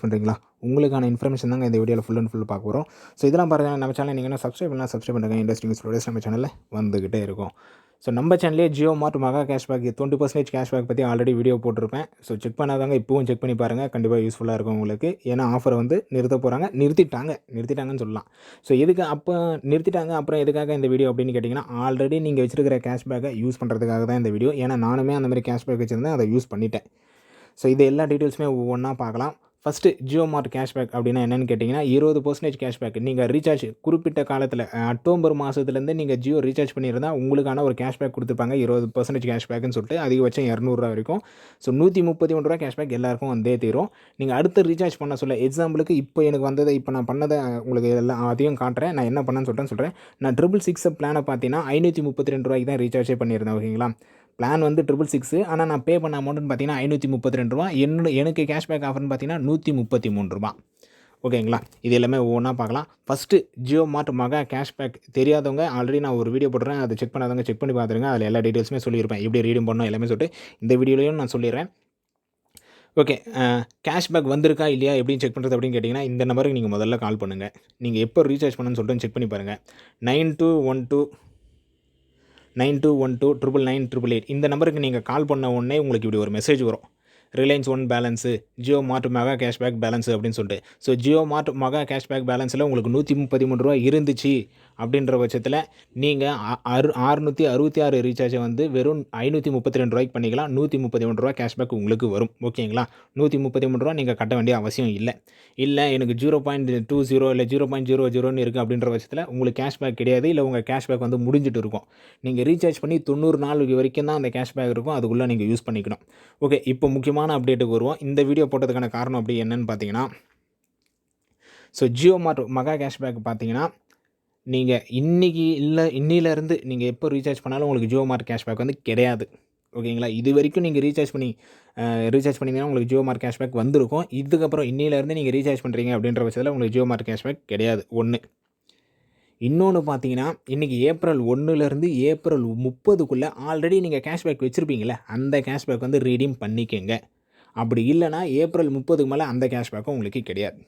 பண்ணுறீங்களா? உங்களுக்கான இன்ஃபர்மேஷன் தாங்க இந்த வீடியோவில் ஃபுல் அண்ட் ஃபுல் பார்க்க போகிறோம். ஸோ இதெல்லாம் பாருங்கள், நம்ம சேனல் நீங்கள் என்ன சப்ஸ்கிரைப் பண்ணலாம், சப்ஸ்கிரைப் பண்ணுங்கள். இண்டஸ்ட்ரி ஸ்டோரிஸ் நம்ம சேனலில் வந்துக்கிட்டே இருக்கும். ஸோ நம்ம சேனலே ஜியோ மார்ட் மகா கேஷ்பேக் 20% கேஷ்பேக் பற்றி ஆல்ரெடி வீடியோ போட்டிருப்பேன். ஸோ செக் பண்ணாதவங்க இப்போவும் செக் பண்ணி பாருங்கள், கண்டிப்பாக யூஸ்ஃபுல்லாக இருக்கும் உங்களுக்கு. ஏன்னா ஆஃபர் வந்து நிறுத்த போகிறாங்க, நிறுத்திட்டாங்கன்னு சொல்லலாம். ஸோ எதுக்கு அப்போ நிறுத்திட்டாங்க, அப்புறம் எதுக்காக இந்த வீடியோ அப்படின்னு கேட்டிங்கன்னா, ஆல்ரெடி நீங்கள் வச்சிருக்கிற கேஷ்பேக்கை யூஸ் பண்ணுறதுக்காக தான் இந்த வீடியோ. ஏன்னா நானுமே அந்த மாதிரி கேஷ்பேக் வச்சுருந்தேன், அதை யூஸ் பண்ணிட்டேன். ஸோ இது எல்லா டீட்டெயில்ஸுமே ஒவ்வொன்றா பார்க்கலாம். ஃபஸ்ட்டு ஜியோ மார்ட் கேஷ்பேக் அப்படின்னா என்னென்னு கேட்டிங்கன்னா, 20% கேஷ்பேக். நீங்கள் ரீசார்ஜ் குறிப்பிட்ட காலத்தில் அக்டோபர் மாதத்துலேருந்து நீங்கள் ஜியோ ரீசார்ஜ் பண்ணியிருந்தால் உங்களுக்கான ஒரு கேஷ்பேக் கொடுத்துருப்பாங்க. 20% கேஷ்பேக்குன்னு சொல்லிட்டு அதிகபட்சம் ரூ. 200 வரைக்கும். ஸோ ரூ. 133 கேஷ்பேக் எல்லாருக்கும் வந்தே தீரும். நீங்கள் அடுத்து ரீசார்ஜ் பண்ண சொல்ல, எக்ஸாம்பிளுக்கு இப்போ எனக்கு வந்ததை இப்போ நான் பண்ணதை உங்களுக்கு எல்லாம் அதையும் காட்டுறேன். நான் என்ன பண்ணேன்னு சொல்கிறேன். நான் 666 பிளானை பார்த்தீங்கன்னா ரூ. 532 தான் ரீசார்ஜே பண்ணியிருந்தேன். ஓகேங்களா? பிளான் வந்து 666, ஆனால் நான் பே பண்ண அமௌண்ட்டுன்னு பார்த்தீங்கன்னா ரூ. 532. எனக்கு கேஷ்பேக் ஆஃபர்னு பார்த்தீங்கன்னா ரூ. 133. ஓகேங்களா? இது எல்லாமே ஒவ்வொன்றா பார்க்கலாம். ஃபஸ்ட்டு ஜியோ மார்ட் மகா கேஷ்பேக் தெரியாதவங்க ஆல்ரெடி நான் ஒரு வீடியோ போடுறேன், அதை செக் பண்ணாதவங்க செக் பண்ணி பார்த்துருங்க. அதில் எல்லா டீட்டெயில்ஸுமே சொல்லியிருப்பேன், எப்படி ரீடீம் பண்ணணும் எல்லாமே சொல்லிட்டு இந்த வீடியோலையும் நான் சொல்லிடுறேன். ஓகே, கேஷ்பேக் வந்திருக்கா இல்லையா எப்படின்னு செக் பண்ணுறது அப்படின்னு கேட்டிங்கன்னா, இந்த நம்பருக்கு நீங்கள் முதல்ல கால் பண்ணுங்கள். நீங்கள் எப்போ ரீசார்ஜ் பண்ணணும்னு சொல்லிட்டு செக் பண்ணி பாருங்கள். 9212 இந்த நம்பருக்கு நீங்கள் கால் பண்ண உடனே உங்களுக்கு இப்படி ஒரு மெசேஜ் வரும். ரிலையன்ஸ் ஒன் பேலன்ஸு, ஜியோ மார்ட் மெகா கேஷ்பேக் பேலன்ஸு அப்படின்னு சொல்லிட்டு. ஸோ ஜியோ மார்ட் மெகா கேஷ்பேக் பேலன்ஸில் உங்களுக்கு ரூ. 133 இருந்துச்சு அப்படின்ற பட்சத்தில் நீங்கள் 666 ரீசார்ஜை வந்து வெறும் ரூ. 532 பண்ணிக்கலாம். ரூ. 133 கேஷ்பேக் உங்களுக்கு வரும். ஓகேங்களா? ரூ. 133 நீங்கள் கட்ட வேண்டிய அவசியம் இல்லை எனக்கு 0.20 இல்லை 0.00 இருக்குது அப்படின்ற பட்சத்தில் உங்களுக்கு கேஷ்பேக் கிடையாது. இல்லை உங்கள் கேஷ்பேக் வந்து முடிஞ்சிட்டு இருக்கும். நீங்கள் ரீசார்ஜ் பண்ணி 90 நாள் வரைக்கும் தான் அந்த கேஷ்பேக் இருக்கும். அதுக்குள்ளே நீங்கள் யூஸ் பண்ணிக்கணும். ஓகே, இப்போ முக்கியமான அப்டேட்டுக்கு வருவோம். இந்த வீடியோ போட்டதுக்கான காரணம் அப்படி என்னன்னு பார்த்தீங்கன்னா, ஸோ ஜியோ மார்ட் மகா கேஷ்பேக் பார்த்தீங்கன்னா, நீங்கள் இன்னிலேருந்து நீங்கள் எப்போ ரீசார்ஜ் பண்ணாலும் உங்களுக்கு ஜியோ மார்ட் கேஷ்பேக் வந்து கிடையாது. ஓகேங்களா? இது வரைக்கும் நீங்கள் ரீசார்ஜ் பண்ணிங்கன்னா உங்களுக்கு ஜியோ மார்ட் கேஷ்பேக் வந்திருக்கும். இதுக்கப்புறம் இன்னிலேருந்து நீங்கள் ரீசார்ஜ் பண்ணுறீங்க அப்படின்ற பட்சத்தில் உங்களுக்கு ஜியோ மார்ட் கேஷ்பேக் கிடையாது. ஒன்று. இன்னொன்று பார்த்தீங்கன்னா, இன்றைக்கி ஏப்ரல் 1லேருந்து ஏப்ரல் 30க்குள்ளே ஆல்ரெடி நீங்கள் கேஷ்பேக் வச்சுருப்பீங்களே, அந்த கேஷ்பேக் வந்து ரீடீம் பண்ணிக்கங்க. அப்படி இல்லைனா ஏப்ரல் 30க்கு மேலே அந்த கேஷ்பேக்கும் உங்களுக்கு கிடையாது.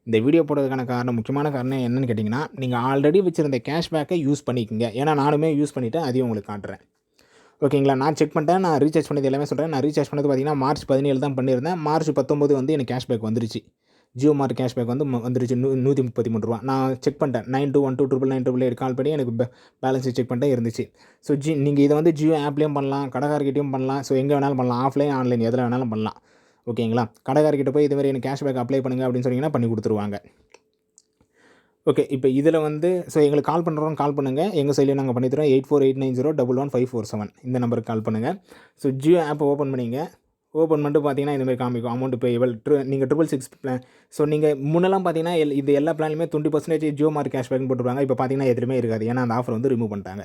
இந்த வீடியோ போடுறதுக்கான முக்கியமான காரணம் என்னென்னு கேட்டிங்கன்னா, நீங்கள் ஆல்ரெடி வச்சுருந்த கேஷ்பேக்கை யூஸ் பண்ணிக்கங்க. ஏன்னா நானுமே யூஸ் பண்ணிவிட்டேன், அதையும் உங்களுக்கு காட்டுறேன். ஓகேங்களா? நான் செக் பண்ணிட்டேன். நான் ரீசார்ஜ் பண்ணது எல்லாமே சொல்கிறேன். நான் ரீசார்ஜ் பண்ணது பார்த்தீங்கன்னா மார்ச் 17 தான் பண்ணியிருந்தேன். மார்ச் 19 வந்து எனக்கு கேஷ்பேக் வந்துருச்சு. ஜியோ மார்ட் கேஷ்பேக் வந்து வந்துருச்சு ரூ. 133. நான் செக் பண்ணிட்டேன். 92129988 கால் பண்ணி எனக்கு பேலன்ஸை செக் பண்ணிட்டேன், இருந்துச்சு. ஸோ நீங்கள் இதை வந்து ஜியோ ஆப்லேயும் பண்ணலாம், கடைக்காரர்கிட்டையும் பண்ணலாம். ஸோ எங்கே வேணாலும் பண்ணலாம், ஆஃப்லைன் ஆன்லைன் எதில் வேணாலும் பண்ணலாம். ஓகேங்களா? கடைக்காரர்கிட்ட போய் இதுமாதிரி எனக்கு கேஷ்பேக் அப்ளை பண்ணுங்கள் அப்படின்னு சொன்னீங்கன்னா பண்ணி கொடுத்துருவாங்க. ஓகே, இப்போ இதில் வந்து ஸோ எங்களுக்கு கால் பண்ணுறோம், கால் பண்ணுங்கள். எங்கள் சைட்லேயும் நாங்கள் பண்ணித்தரோம். 8489011547 இந்த நம்பருக்கு கால் பண்ணுங்கள். ஸோ ஜியோ ஆப்பை ஓப்பன் பண்ணிங்க. ஓப்பன் பண்ணிட்டு பார்த்தீங்கன்னா இந்தமாதிரி காமிக்கும் அமௌண்ட் பேயபிள் நீங்கள் 666 பிளான். ஸோ நீங்கள் முன்னெல்லாம் பார்த்தீங்கன்னா இது எல்லா பிளான்லையுமே 20% ஜியோ மார்ட் கேஷ்பேக்னு போட்டுருவாங்க. இப்போ பார்த்தீங்கன்னா எதுவுமே இருக்காது. ஏன்னா அந்த ஆஃபர் வந்து ரிமூவ் பண்ணிட்டாங்க.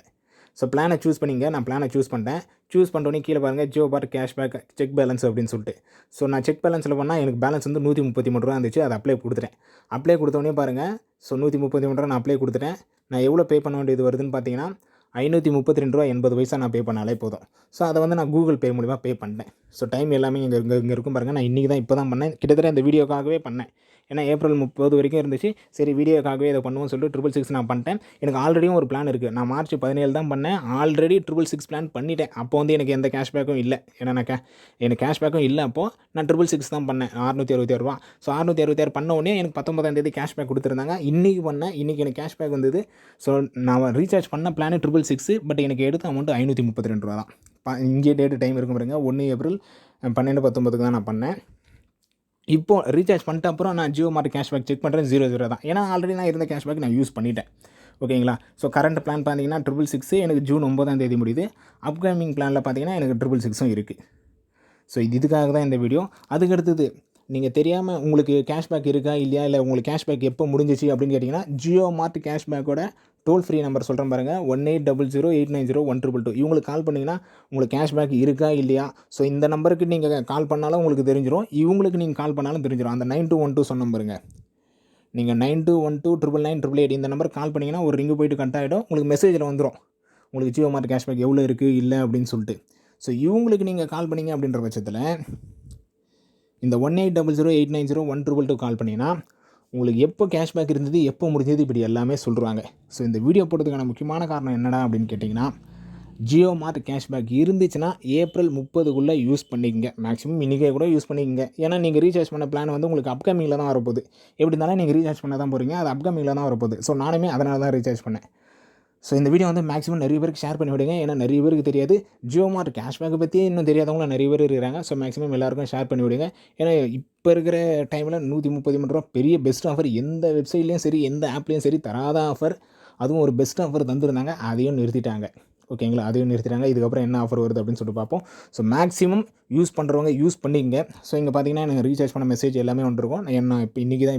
ஸோ பிளானை சூஸ் பண்ணிங்க. நான் பிளானை சூஸ் பண்ணிட்டேன். சூஸ் பண்ணிட்டோன்னே கீழே பாருங்கள் ஜியோ மார்ட் கேஷ்பேக் செக் பேலன்ஸ் அப்படின்னு சொல்லிட்டு. ஸோ நான் செக் பேலன்ஸில் பண்ணால் எனக்கு பேலன்ஸ் வந்து ரூ. 133 இருந்துச்சு. அதை அப்ளை கொடுத்துட்டேன். அப்ளை கொடுத்தோடனே பாருங்கள், ஸோ ரூ. 133 நான் அப்ளை கொடுத்துட்டேன். நான் எவ்வளோ பே பண்ண வேண்டியது வருதுன்னு பார்த்தீங்கன்னா ரூ. 532.80 நான் பே பண்ணாலே போதும். ஸோ அதை வந்து நான் கூகுள் பே மூலிமா பே பண்ணிட்டேன். ஸோ டைம் எல்லாமே இங்கே இருக்கும் பாருங்கள். நான் இன்றைக்கி தான் இப்போ தான் பண்ணேன். கிட்டத்தட்ட இந்த வீடியோக்காகவே பண்ணேன். ஏன்னா ஏப்ரல் 30 வரைக்கும் இருந்துச்சு. சரி வீடியோக்காகவே இதை பண்ணுவோம்னு சொல்லிட்டு 666 நான் பண்ணிட்டேன். எனக்கு ஆல்ரெடியும் ஒரு பிளான் இருக்குது. நான் மார்ச் 17 தான் பண்ணேன். ஆல்ரெடி 666 பிளான் பண்ணிட்டேன். அப்போ வந்து எனக்கு எந்த கேஷ்பேக்கும் இல்லை. ஏன்னா எனக்கு கேஷ்பேக்கும் இல்லை. அப்போது நான் 666 தான் பண்ணேன். ரூ. 666. ஸோ 666 பண்ண உடனே எனக்கு 19ஆம் தேதி கேஷ்பேக் கொடுத்துருந்தாங்க. இன்றைக்கி பண்ணேன். இன்றைக்கி எனக்கு கேஷ்பேக் வந்தது. ஸோ நான் ரீசார்ஜ் பண்ண பிளானு 666, பட் எனக்கு எடுத்த அமௌண்ட் ரூ. 532 தான். இங்கே டேட்டு டைம் இருக்கும் பாருங்க. 1 ஏப்ரல் 12/19 தான் நான் பண்ணேன். இப்போது ரீசார்ஜ் பண்ணிட்ட அப்புறம் நான் ஜியோ மார்ட் கேஷ்பேக் செக் பண்ணுறேன் 00 தான். ஏன்னா ஆல்ரெடி நான் இருந்த கேஷ்பேக் நான் யூஸ் பண்ணிட்டேன். ஓகேங்களா? ஸோ கரண்ட் பிளான் பார்த்தீங்கன்னா 666 எனக்கு ஜூன் 9ஆம் தேதி முடியுது. அப்கமிங் பிளானில் பார்த்தீங்கன்னா எனக்கு 666 இருக்குது. ஸோ இதுக்காக தான் இந்த வீடியோ. அதுக்கடுத்தது நீங்கள் தெரியாமல் உங்களுக்கு கேஷ்பேக் இருக்கா இல்லையா, இல்லை உங்களுக்கு கேஷ்பேக் எப்போ முடிஞ்சிச்சு அப்படின்னு கேட்டிங்கன்னா, ஜியோ மார்ட் கேஷ்பேக்கோட டோல் ஃப்ரீ நம்பர் சொல்கிறேன் பாருங்கள், 1800890122. இவங்களுக்கு கால் பண்ணிங்கன்னா உங்களுக்கு கேஷ்பேக் இருக்கா இல்லையா. ஸோ இந்த நம்பருக்கு நீங்கள் கால் பண்ணாலும் உங்களுக்கு தெரிஞ்சிடும், இவங்களுக்கு நீங்கள் கால் பண்ணாலும் தெரிஞ்சிடும். அந்த 9212 சொன்ன பாருங்க, நீங்கள் 92129998 இந்த நம்பருக்கு கால் பண்ணிங்கன்னா ஒரு ரிங்கு போய்ட்டு கட் ஆகிடும். உங்களுக்கு மெசேஜில் வந்துடும் உங்களுக்கு ஜியோ மார்ட் கேஷ்பேக் எவ்வளோ இருக்குது இல்லை அப்படின்னு சொல்லிட்டு. ஸோ இவங்களுக்கு நீங்கள் கால் பண்ணிங்க அப்படின்ற பட்சத்தில் இந்த 1800890122 கால் பண்ணிங்கன்னா உங்களுக்கு எப்போ கேஷ்பேக் இருந்தது, எப்போ முடிஞ்சது, இப்படி எல்லாமே சொல்லுவாங்க. ஸோ இந்த வீடியோ போடுறதுக்கான முக்கியமான காரணம் என்னடா அப்படின்னு கேட்டிங்கன்னா, ஜியோ மார்ட் கேஷ்பேக் இருந்துச்சுன்னா ஏப்ரல் 30க்குள்ளே யூஸ் பண்ணிக்கங்க. மேக்ஸிமம் இன்றைக்கே கூட யூஸ் பண்ணிக்கங்க. ஏன்னா நீங்கள் ரீசார்ஜ் பண்ண பிளான் வந்து உங்களுக்கு அப்கமிங்கில் தான் வரப்போகுது. எப்படி இருந்தாலும் நீங்கள் ரீசார்ஜ் பண்ண தான் போகிறீங்க, அது அப்கமிங்கில் தான் வரப்போகுது. ஸோ நானுமே அதனால தான் ரீசார்ஜ் பண்ணேன். ஸோ இந்த வீடியோ வந்து மேக்ஸிமம் நிறைய பேருக்கு ஷேர் பண்ணி விடுங்க. ஏன்னா நிறைய பேருக்கு தெரியாது. ஜியோ மார்ட் கேஷ்பேக்கை பற்றி இன்னும் தெரியாதவங்களும் நிறைய பேர் இருக்கிறாங்க. ஸோ மேக்ஸிமம் எல்லாருக்கும் ஷேர் பண்ணி விடுங்க. ஏன்னா இப்போ இருக்கிற டைமில் ரூ. 133 பெரிய பெஸ்ட் ஆஃபர். எந்த வெப்சைட்லேயும் சரி, எந்த ஆப்லேயும் சரி தராத ஆஃபர். அதுவும் ஒரு பெஸ்ட் ஆஃபர் தந்துருந்தாங்க. அதையும் நிறுத்திட்டாங்க. ஓகேங்களா, அதையும் நிறுத்திட்டாங்க. இதுக்கப்புறம் என்ன ஆஃபர் வருது அப்படின்னு சொல்லிட்டு பார்ப்போம். ஸோ மேக்ஸிமம் யூஸ் பண்ணுறவங்க யூஸ் பண்ணிக்கங்க. ஸோ இங்கே பார்த்தீங்கன்னா எனக்கு ரீசார்ஜ் பண்ண மெசேஜ் எல்லாமே வந்துருக்கும். நான்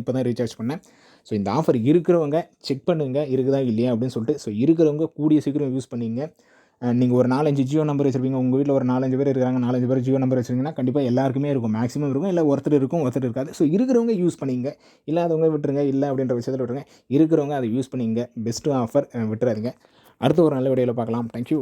இப்போ தான் ரீசார்ஜ் பண்ணேன். ஸோ இந்த ஆஃபர் இருக்கிறவங்க செக் பண்ணுங்க, இருக்குதா இல்லையா அப்படின்னு சொல்லிட்டு. ஸோ இருக்கிறவங்க கூடிய சீக்கிரம் யூஸ் பண்ணிங்க. நீங்கள் ஒரு 4-5 ஜியோ நம்பர் வச்சுருப்பீங்க. உங்கள் வீட்டில் ஒரு 4-5 பேர் இருக்காங்க. 4-5 பேர் ஜியோ நம்பர் வச்சுருந்தீங்கன்னா கண்டிப்பாக எல்லாருக்குமே இருக்கும். மேக்ஸிமம் இருக்கும். இல்லை ஒருத்தர் இருக்கும், ஒருத்தர் இருக்காது. ஸோ இருக்கிறவங்க யூஸ் பண்ணிங்க. இல்லாதவங்க விட்டுருங்க. இல்லை அப்படின்ற விஷயத்தில் விட்டுருங்க. இருக்கிறவங்க அதை யூஸ் பண்ணிங்க. பெஸ்ட்டு ஆஃபர், விட்டுறாதீங்க. அடுத்த ஒரு நல்ல வீடியோவில் பார்க்கலாம். தேங்க்யூ.